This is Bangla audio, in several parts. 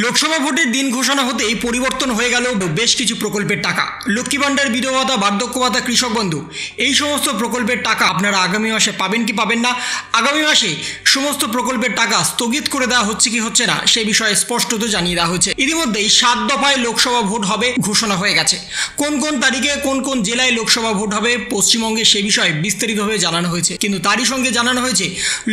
লোকসভা ভোটের দিন ঘোষণা হতেই পরিবর্তন হয়ে গেল বেশ কিছু প্রকল্পের টাকা। লক্ষ্মী ভাণ্ডার, বিধবা ভাতা, বার্ধক্য ভাতা, কৃষক বন্ধু, এই সমস্ত প্রকল্পের টাকা আপনারা আগামী মাসে পাবেন কি পাবেন না, আগামী মাসে সমস্ত প্রকল্পের টাকা স্থগিত করে দেওয়া হচ্ছে কি হচ্ছে না, সেই বিষয়ে স্পষ্টত জানিয়ে দেওয়া হয়েছে। ইতিমধ্যেই 7 দফায় লোকসভা ভোট হবে ঘোষণা হয়ে গেছে। কোন কোন তারিখে কোন কোন জেলায় লোকসভা ভোট হবে পশ্চিমবঙ্গে, সে বিষয়ে বিস্তারিতভাবে জানানো হয়েছে। কিন্তু তারই সঙ্গে জানানো হয়েছে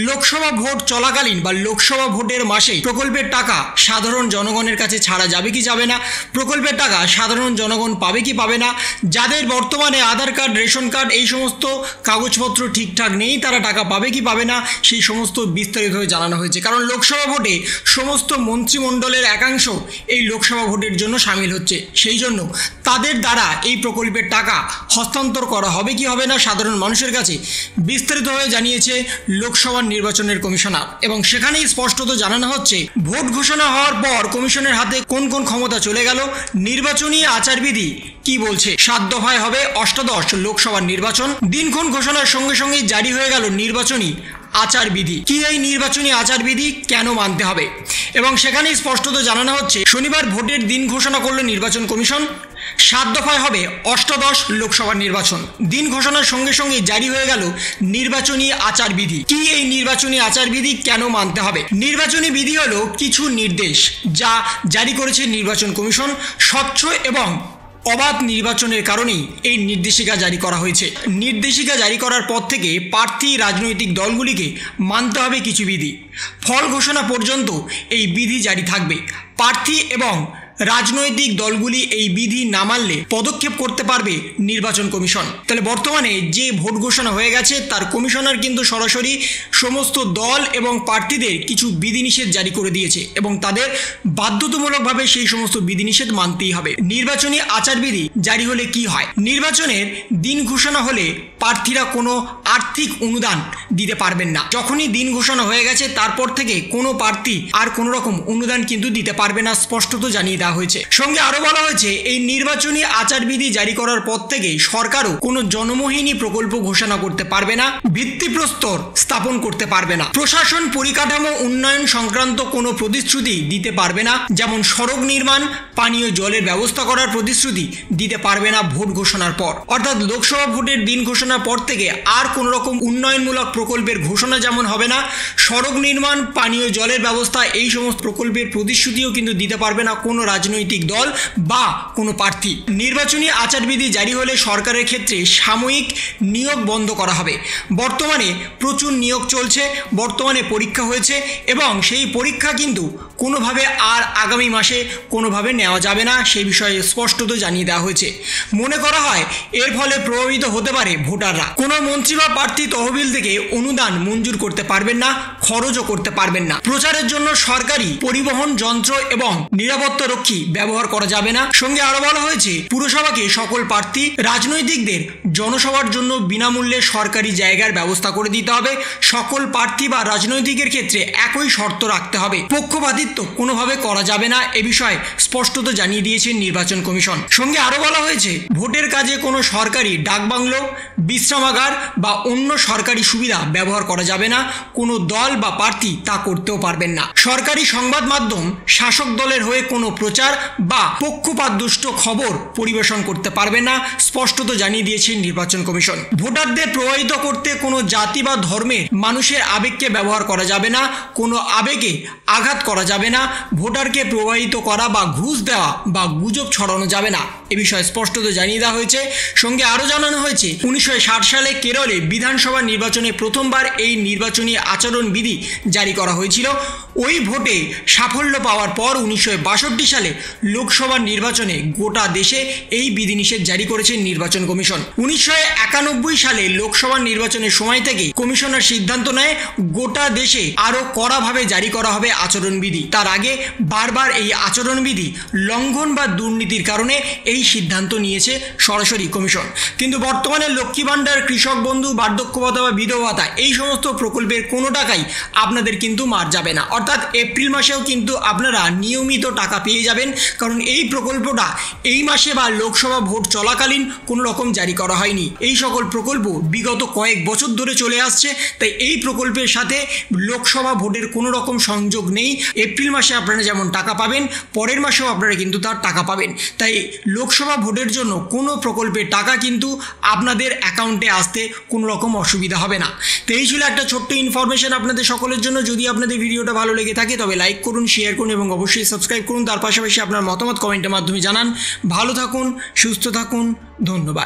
লোকসভা ভোট চলাকালীন বা লোকসভা ভোটের মাসে প্রকল্পের টাকা সাধারণ জনগণের কাছে ছাড়া যাবে কি যাবে না, প্রকল্পের টাকা সাধারণ জনগণ পাবে কি পাবে না, যাদের বর্তমানে আধার কার্ড, রেশন কার্ড, এই সমস্ত কাগজপত্র ঠিকঠাক নেই তারা টাকা পাবে কি পাবে না, সেই সমস্ত বিস্তারিতভাবে জানানো হয়েছে। কারণ লোকসভা ভোটে সমস্ত মন্ত্রিমণ্ডলের একাংশ এই লোকসভা ভোটের জন্য সামিল হচ্ছে, সেই জন্য তাদের দ্বারা এই প্রকল্পের টাকা হস্তান্তর করা হবে কি হবে না সাধারণ মানুষের কাছে বিস্তারিতভাবে জানিয়েছে লোকসভা নির্বাচনের কমিশনার। এবং সেখানেই স্পষ্টত জানানো হচ্ছে ভোট ঘোষণা হওয়ার পর কমিশনের হাতে কোন কোন ক্ষমতা চলে গেল, নির্বাচনী আচারবিধি কি বলছে। 7 দফায় হবে অষ্টাদশ লোকসভার নির্বাচন। দিনক্ষণ ঘোষণার সঙ্গে সঙ্গেই জারি হয়ে গেল নির্বাচনী আচারবিধি। কি এই নির্বাচনী আচারবিধি, কেন মানতে হবে, এবং সেখানেই স্পষ্টত জানানো হচ্ছে শনিবার ভোটের দিন ঘোষণা করল নির্বাচন কমিশন। 7 দফায় হবে অষ্টাদশ লোকসভার নির্বাচন। দিন ঘোষণার সঙ্গে সঙ্গে জারি হয়ে গেল নির্বাচনী আচারবিধি। কি এই নির্বাচনী আচারবিধি, কেন মানতে হবে। নির্বাচনী বিধি হলো কিছু নির্দেশ যা জারি করেছে নির্বাচন কমিশন। স্বচ্ছ এবং অবাধ নির্বাচনের কারণেই এই নির্দেশিকা জারি করা হয়েছে। নির্দেশিকা জারি করার পর থেকে প্রার্থী, রাজনৈতিক দলগুলিকে মানতে হবে কিছু বিধি। ফল ঘোষণা পর্যন্ত এই বিধি জারি থাকবে। প্রার্থী এবং রাজনৈতিক দলগুলি এই বিধি না মানলে পদক্ষেপ করতে পারবে নির্বাচন কমিশন। তাহলে বর্তমানে যে ভোট ঘোষণা হয়ে গেছে তার কমিশনার কিন্তু সরাসরি সমস্ত দল এবং প্রার্থীদের কিছু বিধিনিষেধ জারি করে দিয়েছে এবং তাদের বাধ্যতামূলকভাবে সেই সমস্ত বিধিনিষেধ মানতেই হবে। নির্বাচনী আচারবিধি জারি হলে কি হয়, নির্বাচনের দিন ঘোষণা হলে প্রার্থীরা কোনো আর্থিক অনুদান দিতে পারবেন না। যখনই দিন ঘোষণা হয়ে গেছে তারপর থেকে কোনো প্রার্থী আর কোনো রকম অনুদান কিন্তু দিতে পারবে না, স্পষ্টত জানিয়ে হয়েছে। সঙ্গে আরো বলা হয়েছে এই নির্বাচনী আচারবিধি জারি করার পর থেকে সরকারও কোনো জনমোহিনী প্রকল্প ঘোষণা করতে পারবে না, ভিত্তিপ্রস্তর স্থাপন করতে পারবে না, প্রশাসন পরিকাঠামো উন্নয়ন সংক্রান্ত কোনো প্রতিশ্রুতি দিতে পারবে না, যেমন সড়ক নির্মাণ, পানীয় জলের ব্যবস্থা করার প্রতিশ্রুতি দিতে পারবে না ভোট ঘোষণার পর। অর্থাৎ লোকসভা ভোটের দিন ঘোষণার পর থেকে আর কোনো রকম উন্নয়নমূলক প্রকল্পের ঘোষণা যেমন হবে না, সড়ক নির্মাণ, পানীয় জলের ব্যবস্থা, এই সমস্ত প্রকল্পের প্রতিশ্রুতিও কিন্তু দিতে পারবে না কোনো রাজনৈতিক দল বা কোনো প্রার্থী। নির্বাচনী আচারবিধি জারি হলে সরকারের ক্ষেত্রে সাময়িক নিয়োগ বন্ধ করা হবে। বর্তমানে প্রচুর নিয়োগ চলছে, বর্তমানে পরীক্ষা হয়েছে এবং সেই পরীক্ষা কিন্তু কোনোভাবে আর আগামী মাসে কোনোভাবে নেওয়া যাবে না, সেই বিষয়ে স্পষ্টত জানিয়ে দেওয়া হয়েছে। মনে করা হয় এর ফলে প্রভাবিত হতে পারে ভোটাররা। কোনো মন্ত্রী বা প্রার্থী তহবিল থেকে অনুদান মঞ্জুর করতে পারবেন না, খরচও করতে পারবেন না। প্রচারের জন্য সরকারি পরিবহন যন্ত্র এবং নিরাপত্তা রক্ষী ব্যবহার করা যাবে না। সঙ্গে আরো বলা হয়েছে পুরসভাকে সকল প্রার্থী, রাজনৈতিকদের জনসভার জন্য বিনামূল্যে সরকারি জায়গার ব্যবস্থা করে দিতে হবে। সকল প্রার্থী বা রাজনৈতিকের ক্ষেত্রে একই শর্ত রাখতে হবে। পক্ষপাতিত্ব কোনোভাবে করা যাবে না, এ বিষয়ে স্পষ্টত জানিয়ে দিয়েছে নির্বাচন কমিশন। সঙ্গে আরো বলা হয়েছে ভোটের কাজে কোনো সরকারি ডাকবাংলো, বিশ্রামাগার বা অন্য সরকারি সুবিধা ব্যবহার করা যাবে না। কোনো দল বা প্রার্থী তা করতেও পারবেন না। সরকারি সংবাদ মাধ্যম শাসক দলের হয়ে কোনো প্রচার বা পক্ষপাতদুষ্ট খবর পরিবেশন করতে পারবে না, স্পষ্টত জানিয়ে দিয়েছে নির্বাচন কমিশন। ভোটারদের প্রভাবিত করতে কোনো জাতি বা ধর্মের মানুষের আবেগকে ব্যবহার করা যাবে না, কোনো আবেগে আঘাত করা যাবে না, ভোটারকে প্রভাবিত করা বা ঘুষ দেওয়া বা গুজব ছড়ানো যাবে না, এ বিষয়ে স্পষ্টত জানিয়ে দেওয়া হয়েছে। সঙ্গে আরও জানানো হয়েছে 1960 সালে কেরলে বিধানসভা নির্বাচনে প্রথমবার এই নির্বাচনী আচরণবিধি জারি করা হয়েছিল। ওই ভোটে সাফল্য পাওয়ার পর 1962 সালে লোকসভা নির্বাচনে গোটা দেশে এই বিধিনিষেধ জারি করেছে নির্বাচন কমিশন। 1991 সালে লোকসভা নির্বাচনের সময় থেকে কমিশনার সিদ্ধান্ত নেয় গোটা দেশে আরও কড়াভাবে জারি করা হবে আচরণবিধি। তার আগে বারবার এই আচরণবিধি লঙ্ঘন বা দুর্নীতির কারণে এই সিদ্ধান্ত নিয়েছে সরাসরি কমিশন। কিন্তু বর্তমানে লক্ষ্মী ভাণ্ডার, কৃষক বন্ধু, বার্ধক্য ভাতা বা বিধবা ভাতা, এই সমস্ত প্রকল্পের কোনো টাকাই আপনাদের কিন্তু মার যাবে না। অর্থাৎ এপ্রিল মাসেও কিন্তু আপনারা নিয়মিত টাকা পেয়ে পেয়ে যাবেন, কারণ এই প্রকল্পটা এই মাসে বা লোকসভা ভোট চলাকালীন কোনো রকম জারি করা হয়নি। এই সকল প্রকল্প বিগত কয়েক বছর ধরে চলে আসছে, তাই এই প্রকল্পের সাথে লোকসভা ভোটের কোনো রকম সংযোগ নেই। এপ্রিল মাসে আপনারা যেমন টাকা পাবেন, পরের মাসেও আপনারা কিন্তু তার টাকা পাবেন। তাই লোকসভা ভোটের জন্য কোনো প্রকল্পের টাকা কিন্তু আপনাদের অ্যাকাউন্টে আসতে কোনো রকম অসুবিধা হবে না। তো এই ছিল একটা ছোট্ট ইনফরমেশন আপনাদের সকলের জন্য। যদি আপনাদের ভিডিওটা ভালো লেগে থাকে তবে লাইক করুন, শেয়ার করুন এবং অবশ্যই সাবস্ক্রাইব করুন। তার পাশাপাশি আপনার মতামত কমেন্টের মাধ্যমে জানান। ভালো থাকুন, সুস্থ থাকুন, ধন্যবাদ।